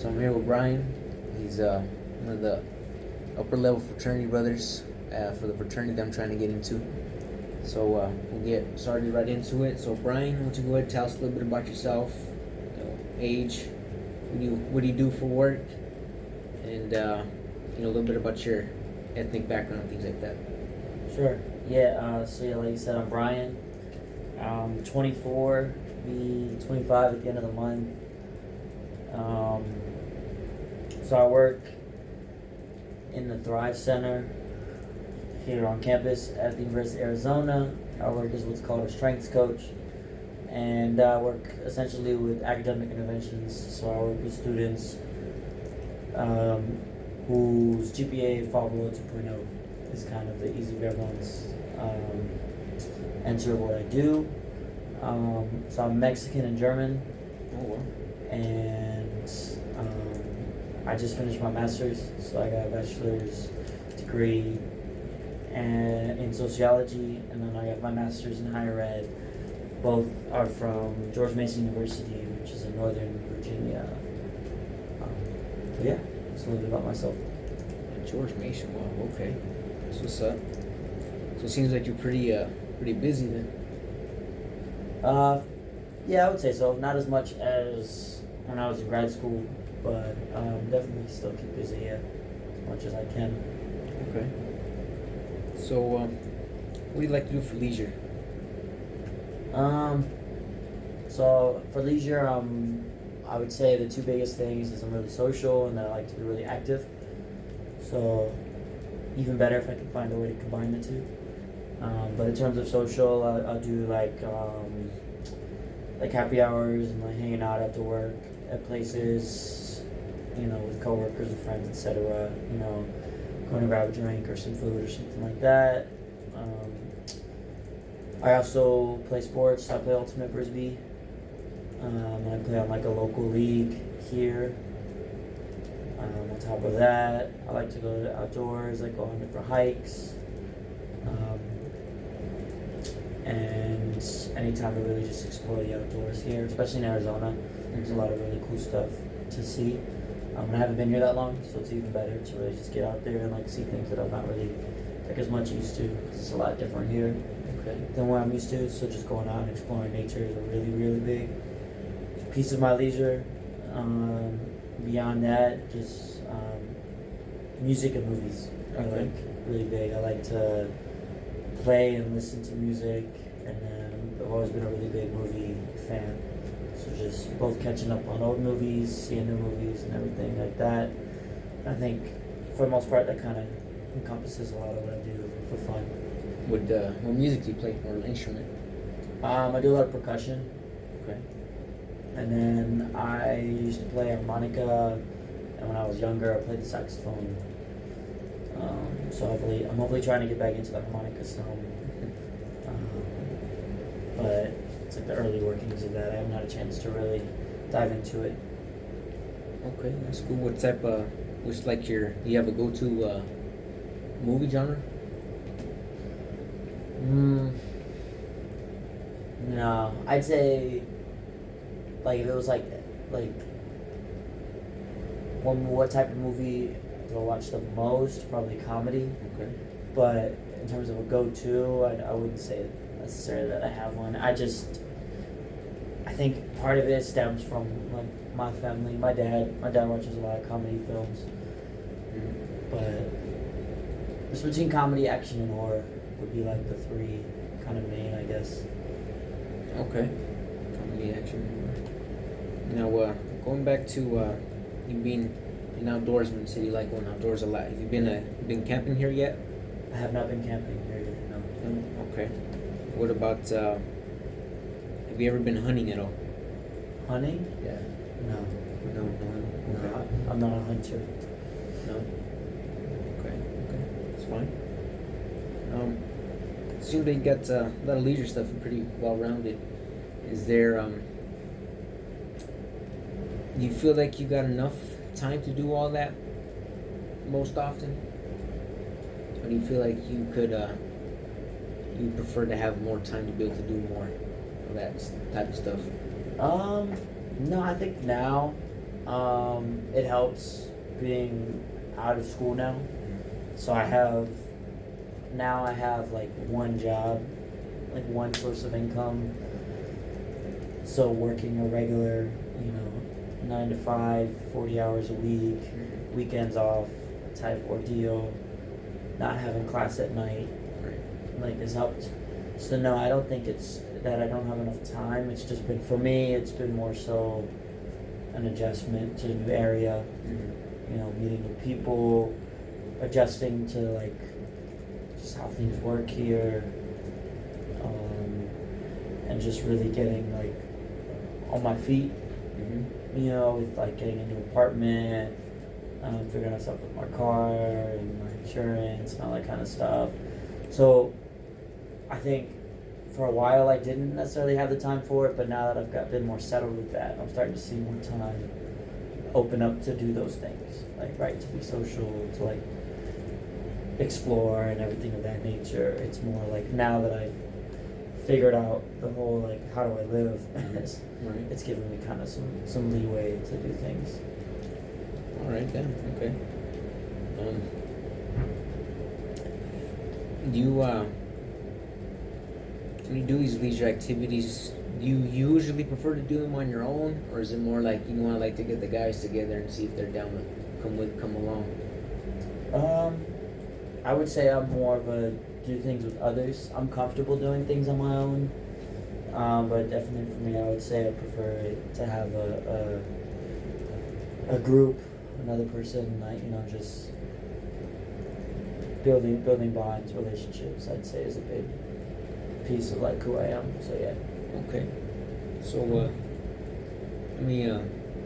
So I'm here with Brian. He's one of the upper level fraternity brothers for the fraternity that I'm trying to get into. So we'll get started right into it. So Brian, why don't you go ahead and tell us a little bit about yourself, age, what do you do for work, and a little bit about your ethnic background, things like that. Sure. Yeah. Like you said, I'm Brian. I'm 24. Be 25 at the end of the month. So I work in the Thrive Center here on campus at the University of Arizona. I work as what's called a strengths coach, and I work essentially with academic interventions. So I work with students whose GPA fall below 2.0 is kind of the easy bare bones answer of what I do. So I'm Mexican and German. Oh wow. And I just finished my master's, so I got a bachelor's degree in sociology, and then I got my master's in higher ed. Both are from George Mason University, which is in Northern Virginia. But yeah, just a little bit about myself. George Mason. Wow. Okay. So what's up? So it seems like you're pretty busy then. Yeah, I would say so. Not as much as when I was in grad school, but definitely still keep busy, as much as I can. Okay. So, what do you like to do for leisure? So for leisure, I would say the two biggest things is I'm really social and that I like to be really active. So even better if I can find a way to combine the two. But in terms of social, I'll do like happy hours and like hanging out after work at places, with coworkers and friends, etc. Going to grab a drink or some food or something like that. I also play sports. I play ultimate frisbee. And I play on like a local league here. On top of that, I like to go to the outdoors, like go on different hikes. And anytime to really just explore the outdoors here, especially in Arizona, there's a lot of really cool stuff to see. I haven't been here that long, so it's even better to really just get out there and like see things that I'm not really as much used to, because it's a lot different here than where I'm used to. So just going out and exploring nature is a really, really big piece of my leisure. Beyond that, just music and movies are like really big. I like to play and listen to music, and then I've always been a really big movie fan. So just both catching up on old movies, seeing new movies, and everything like that. I think for the most part that kind of encompasses a lot of what I do for fun. What music do you play, or instrument? I do a lot of percussion. Okay. And then I used to play harmonica, and when I was younger, I played the saxophone. So I'm hopefully trying to get back into the harmonica some. But it's like the early workings of that. I haven't had a chance to really dive into it. Okay, that's cool. What's like do you have a go-to movie genre? No, I'd say like if it was like what type of movie do I watch the most? Probably comedy. Okay. But in terms of a go-to, I wouldn't say necessarily that I have one. I think part of it stems from like my family. My dad watches a lot of comedy films. But just between comedy, action, and horror would be like the three kind of main, I guess. Okay. Comedy, action. Now, going back to you being an outdoorsman, so you like going outdoors a lot. Have you been camping here yet? I have not been camping here yet, no. No? Okay. What about, have you ever been hunting at all? Hunting? Yeah. No. No. Okay. I'm not a hunter. No? Okay. It's fine. Seems like you got a lot of leisure stuff and pretty well-rounded. Is there, do you feel like you got enough time to do all that most often? Or do you feel like you could, you prefer to have more time to be able to do more of that type of stuff? No, I think now It helps being out of school now. So I have like one job, like one source of income. So working a regular, 9 to 5, 40 hours a week, weekends off type ordeal, not having class at night, like has helped. So no, I don't think it's that I don't have enough time. It's just been, for me, it's been more so an adjustment to a new area, meeting new people, adjusting to like just how things work here, and just really getting like on my feet, with like getting a new apartment, figuring out stuff with my car and my insurance and all that kind of stuff. So I think for a while I didn't necessarily have the time for it, but now that I've been more settled with that, I'm starting to see more time open up to do those things, like to be social, to like explore and everything of that nature. It's more like now that I've figured out the whole like how do I live, it's giving me kind of some leeway to do things. All right then. Okay. When you do these leisure activities, do you usually prefer to do them on your own, or is it more like you want to like to get the guys together and see if they're down to come along? I would say I'm more of a do things with others. I'm comfortable doing things on my own, but definitely for me, I would say I prefer to have a group, another person, like just building bonds, relationships. I'd say is a big piece of like who I am. So yeah. Okay. So let me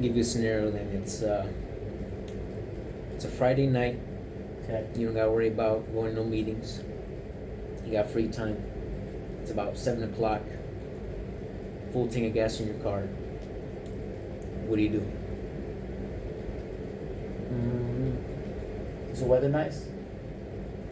give you a scenario then. It's a Friday night. Okay. You don't gotta worry about going to no meetings. You got free time. It's about 7 o'clock. Full tank of gas in your car. What do you do? Is the weather nice?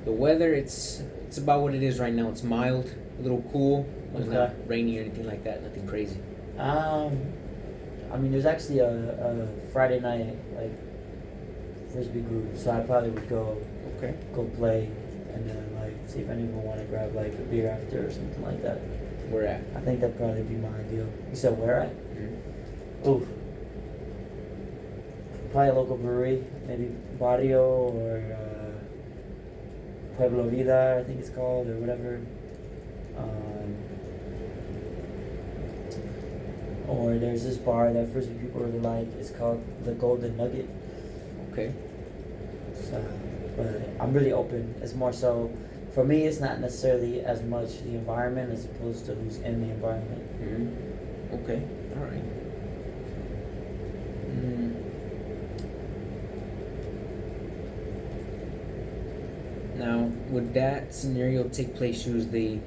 The weather, it's about what it is right now. It's mild, a little cool, but not rainy or anything like that. Nothing crazy. There's actually a Friday night like frisbee group, so I probably would go play, and then like see if anyone want to grab like a beer after or something like that. Where at? I think that'd probably be my ideal. You said where at? Ooh. Probably a local brewery, maybe Barrio or Pueblo Vida, I think it's called, or whatever. Or there's this bar that frisbee people really like. It's called the Golden Nugget. Okay. So, but I'm really open. It's more so, for me, it's not necessarily as much the environment as opposed to who's in the environment. Okay. All right. Now, would that scenario take place usually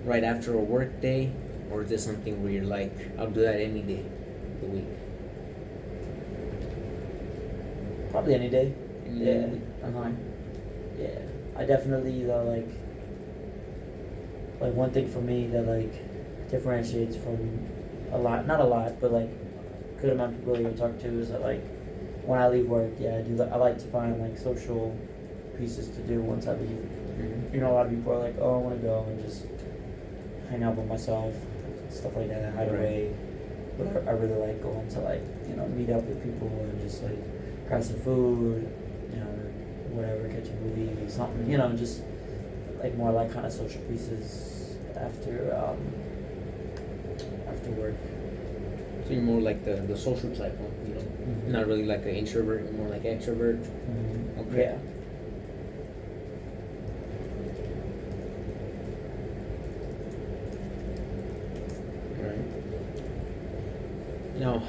right after a work day, or is this something where you're like, I'll do that any day of the week? Probably any day. Any day of the week? Yeah. I definitely like one thing for me that like differentiates from not a lot, but like good amount of people you talk to is that like when I leave work, I like to find like social pieces to do once I leave. A lot of people are like, oh, I want to go and just hang out by myself, stuff like that, hide away. But I really like going to like, meet up with people and just like grab some food, whatever, catch a movie, something, just like more like kind of social pieces after work. So you're more like the social type one, not really like an introvert, you're more like extrovert. Okay. Yeah. Now,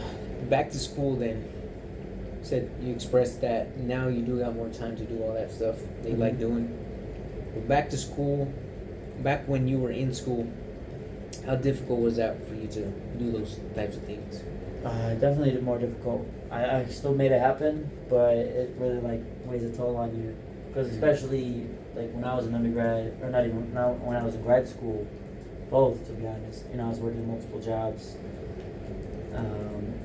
back to school then. Said you expressed that now you do got more time to do all that stuff that you like doing. But back to school, back when you were in school, how difficult was that for you to do those types of things? Definitely more difficult. I still made it happen, but it really like weighs a toll on you. Because especially like when I was an undergrad, or not even when I was in grad school, both to be honest. I was working multiple jobs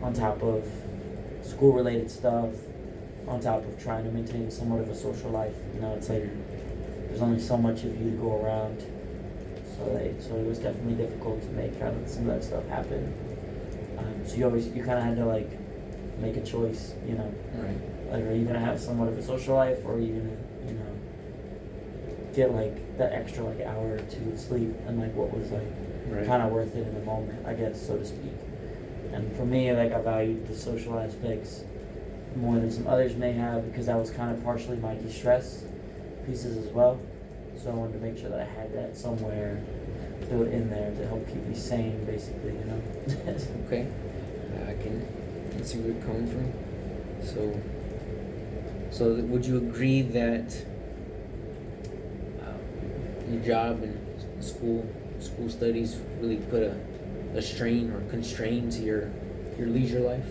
on top of school related stuff on top of trying to maintain somewhat of a social life. You know, it's like there's only so much of you to go around. So it was definitely difficult to make kind of some of that stuff happen. So you kind of had to like make a choice, you know. Right. Like, are you gonna have somewhat of a social life, or are you gonna, you know, get like that extra like hour or two of sleep, and like what was like Right. kind of worth it in the moment, I guess, so to speak. And for me, like, I valued the social aspects more than some others may have, because that was kind of partially my de-stress pieces as well. So I wanted to make sure that I had that somewhere built in there to help keep me sane, basically, you know. Okay. I can see where you're coming from. So would you agree that your job and school studies really put a strain or constraint to your leisure life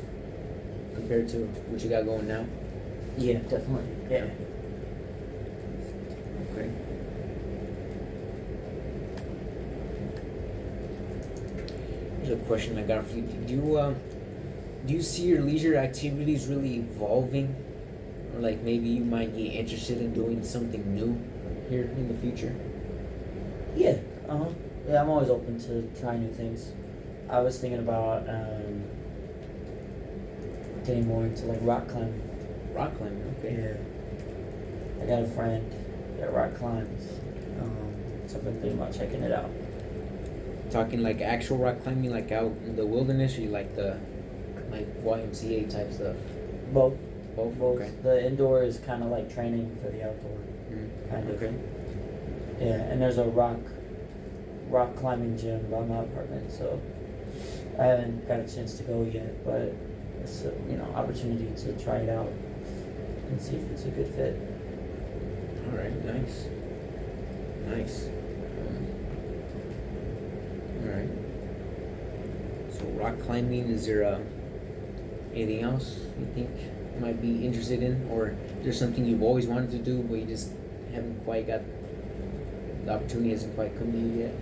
compared to what you got going now? Yeah, definitely. Yeah. Okay. Here's a question I got for you. Do you see your leisure activities really evolving, or like maybe you might get interested in doing something new here in the future? Yeah. Yeah, I'm always open to trying new things. I was thinking about getting more into like rock climbing. Rock climbing, okay. Yeah. I got a friend that rock climbs. So I've been thinking about checking it out. Talking like actual rock climbing, like out in the wilderness, or you like the YMCA type stuff? Both. Both. Okay. The indoor is kind of like training for the outdoor. Kind of. Okay. Yeah, and there's a rock climbing gym by my apartment, so I haven't got a chance to go yet, but it's a, you know, opportunity to try it out and see if it's a good fit. All right. Nice. All right. So rock climbing, is there anything else you think you might be interested in, or there's something you've always wanted to do but you just haven't quite got, the opportunity hasn't quite come to you yet?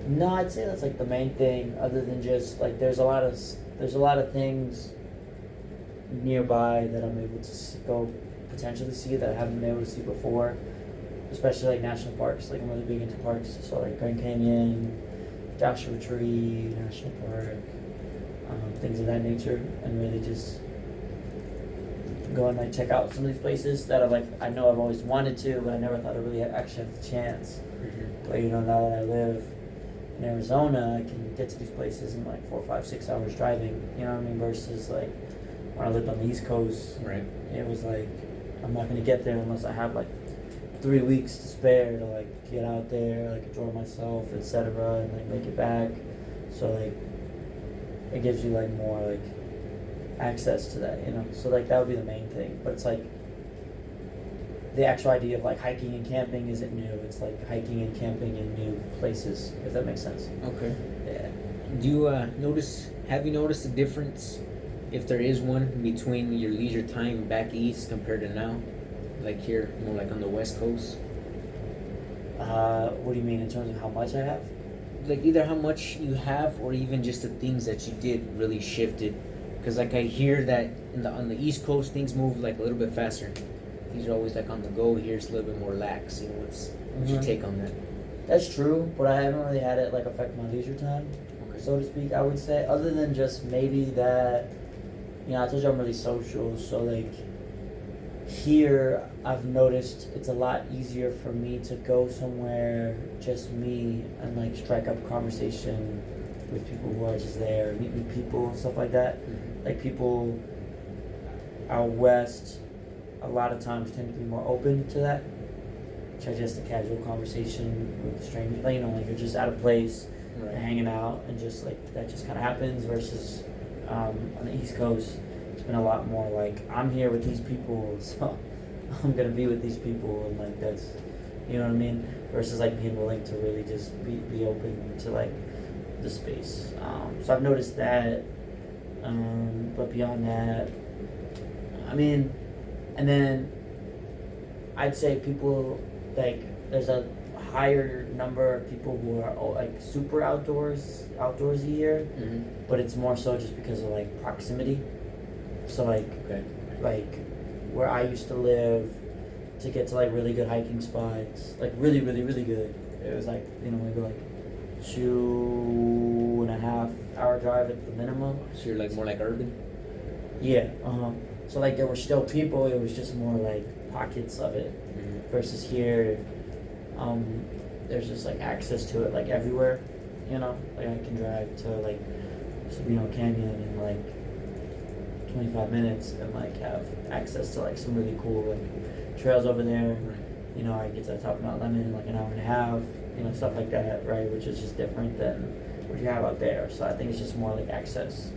No, I'd say that's like the main thing, other than just like there's a lot of things nearby that I'm able to go potentially see that I haven't been able to see before, especially like national parks. Like, I'm really big into parks, so like Grand Canyon, Joshua Tree National Park, things of that nature, and really just go and like check out some of these places that I know I've always wanted to, but I never thought I really actually had the chance. But you know, now that I live in Arizona, I can get to these places in like 4, 5, 6 hours driving. You know what I mean? Versus like when I lived on the East Coast, Right. it was like I'm not gonna get there unless I have like 3 weeks to spare to like get out there, like enjoy myself, etc., and like make it back. So like it gives you like more like access to that, you know. So like that would be the main thing. But it's like the actual idea of like hiking and camping isn't new. It's like hiking and camping in new places, if that makes sense. Okay. Yeah. Do you have you noticed a difference, if there is one, between your leisure time back east compared to now? Like here, more like on the West Coast? What do you mean in terms of how much I have? Like either how much you have, or even just the things that you did really shifted. Because like I hear that on the East Coast things move like a little bit faster. These are always like on the go. Here it's a little bit more lax. You know, what's your take on that? That's true, but I haven't really had it like affect my leisure time, so to speak, I would say, other than just maybe that, you know, I told you I'm really social, so like here I've noticed it's a lot easier for me to go somewhere just me and like strike up a conversation with people who are just there, meet new people, stuff like that. Like people out west a lot of times tend to be more open to that. Just a casual conversation with a stranger, like, you know, like you're just at a place, Right. hanging out, and just like that just kind of happens. Versus on the East Coast, it's been a lot more like I'm here with these people, so I'm gonna be with these people, and like that's, you know what I mean. Versus like being willing to really just be open to like the space. So I've noticed that, but beyond that, I mean, and then I'd say people like there's a higher number of people who are like super outdoorsy here, Mm-hmm. but it's more so just because of like proximity. So like Okay. like where I used to live, to get to like really good hiking spots, like really really good, it was like, you know, maybe like 2.5 hour drive at the minimum. So you're like more like urban. Yeah. So like there were still people, it was just more like pockets of it. Mm-hmm. Versus here, there's just like access to it like everywhere, you know. Like I can drive to like Sabino Canyon in like 25 minutes and like have access to like some really cool like trails over there. Right. You know, I get to the top of Mount Lemon in like an hour and a half, you know, stuff like that, right? Which is just different than what you have out there. So I think it's just more like access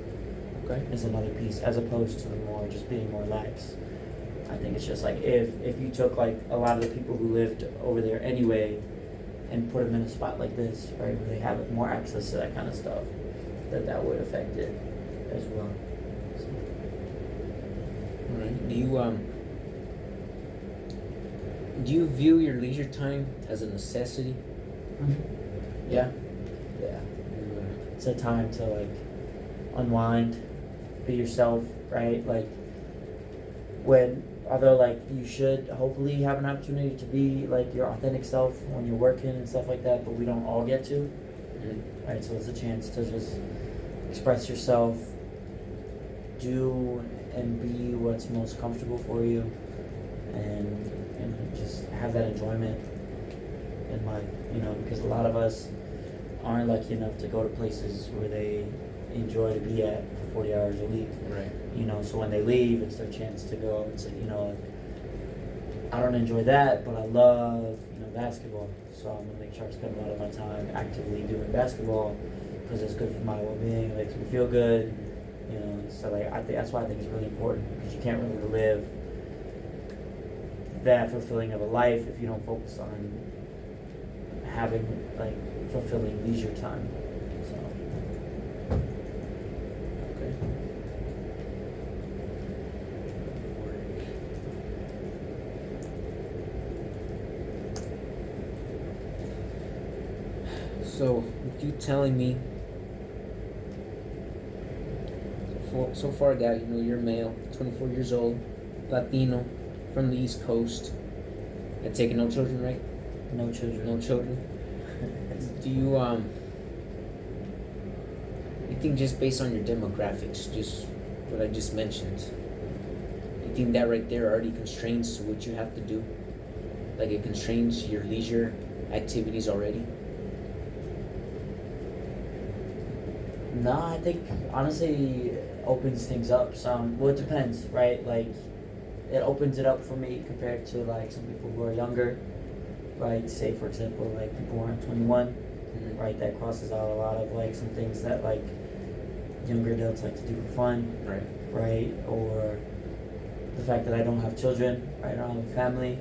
Okay. is another piece, as opposed to more just being more lax. I think it's just like if you took like a lot of the people who lived over there anyway and put them in a spot like this, right, where they have more access to that kind of stuff, that would affect it as well. So, All right. Do you view your leisure time as a necessity? yeah, yeah. It's a time to like unwind, be yourself, right? Like although like you should hopefully have an opportunity to be like your authentic self when you're working and stuff like that, but we don't all get to, Mm-hmm. right? So it's a chance to just express yourself, do and be what's most comfortable for you, and just have that enjoyment in life, you know, because a lot of us aren't lucky enough to go to places where they enjoy to be at for 40 hours a week. Right. You know, so when they leave, it's their chance to go and say, you know, I don't enjoy that, but I love, you know, basketball. So I'm gonna make sure I spend a lot of my time actively doing basketball because it's good for my well-being. It makes me feel good. You know, so like I think that's why I think it's really important, because you can't really live that fulfilling of a life if you don't focus on having like fulfilling leisure time. So. Okay. So, with you telling me, so far, guy, you know, you're male, 24 years old, Latino, from the East Coast. You're taking no children, right? No children. No children. Do you you think just based on your demographics, just what I just mentioned, you think that right there already constrains to what you have to do? Like it constrains your leisure activities already? No, I think honestly it opens things up some. Well, it depends, right? Like it opens it up for me compared to like some people who are younger, right? Say for example, like people who aren't 21, Mm-hmm. right? That crosses out a lot of like some things that like younger adults like to do for fun, Right. right? Or the fact that I don't have children, right? I don't have a family,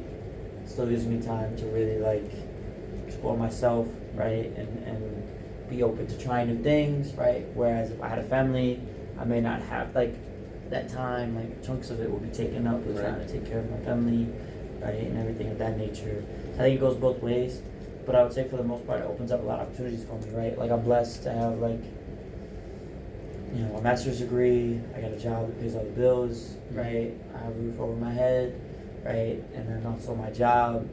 still gives me time to really like explore myself, right? And be open to trying new things, right? Whereas if I had a family, I may not have like that time, like chunks of it will be taken up with Right. trying to take care of my family, right? And everything of that nature. I think it goes both ways, but I would say for the most part it opens up a lot of opportunities for me, right? Like I'm blessed to have like, you know, a master's degree, I got a job that pays all the bills, right? I have a roof over my head, right? And then also my job,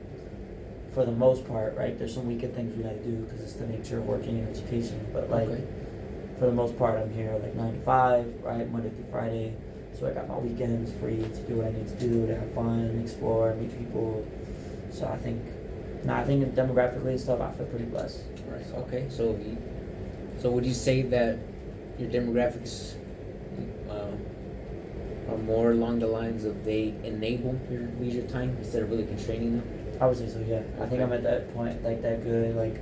for the most part, right? There's some weekend things we gotta do because it's the nature of working in education, but like Okay. for the most part I'm here like 9 to 5, right? Monday through Friday. So I got my weekends free to do what I need to do, to have fun, explore, meet people. So I think demographically and stuff, I feel pretty blessed. Right. Okay. So would you say that your demographics are more along the lines of they enable your leisure time instead of really constraining them? I would say so, yeah. I think I'm at that point, like that good, like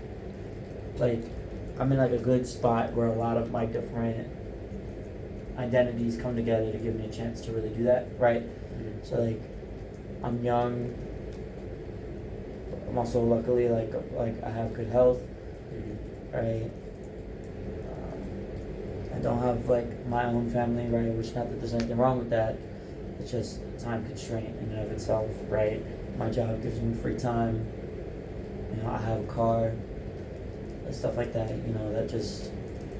I'm in like a good spot where a lot of my different identities come together to give me a chance to really do that, right? Mm-hmm. So like, I'm young. I'm also luckily like I have good health, Mm-hmm. right? I don't have like my own family, right? Which not that there's anything wrong with that. It's just a time constraint in and of itself, right? My job gives me free time, You know, I have a car, and stuff like that. You know, that just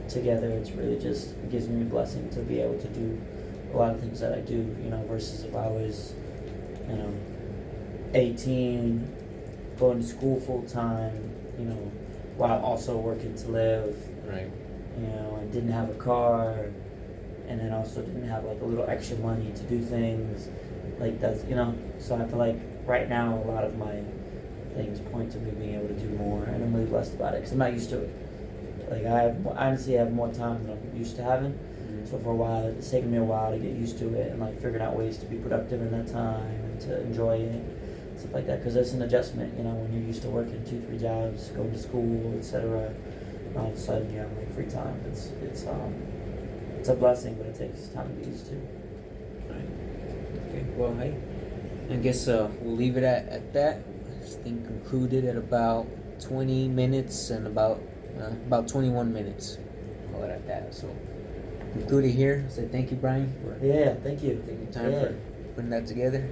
together, it's really just it gives me a blessing to be able to do a lot of things that I do. You know, versus if I was, you know, 18, going to school full time. You know, while also working to live. Right. You know, and didn't have a car, and then also didn't have like a little extra money to do things like that's, you know. So I feel like right now a lot of my things point to me being able to do more, and I'm really blessed about it because I'm not used to it. Like honestly have more time than I'm used to having. Mm-hmm. So for a while, it's taken me a while to get used to it and like figuring out ways to be productive in that time and to enjoy it, stuff like that. Because it's an adjustment, you know, when you're used to working 2-3 jobs, going to school, etc. All of a sudden you have like free time. It's a blessing, but it takes time to get used to. Right. Okay. Well, hey, I guess we'll leave it at that. This thing concluded at about 20 minutes and about 21 minutes. Call it at that. So conclude it here. Say thank you, Brian, for Yeah, thank you. taking time Yeah. for putting that together.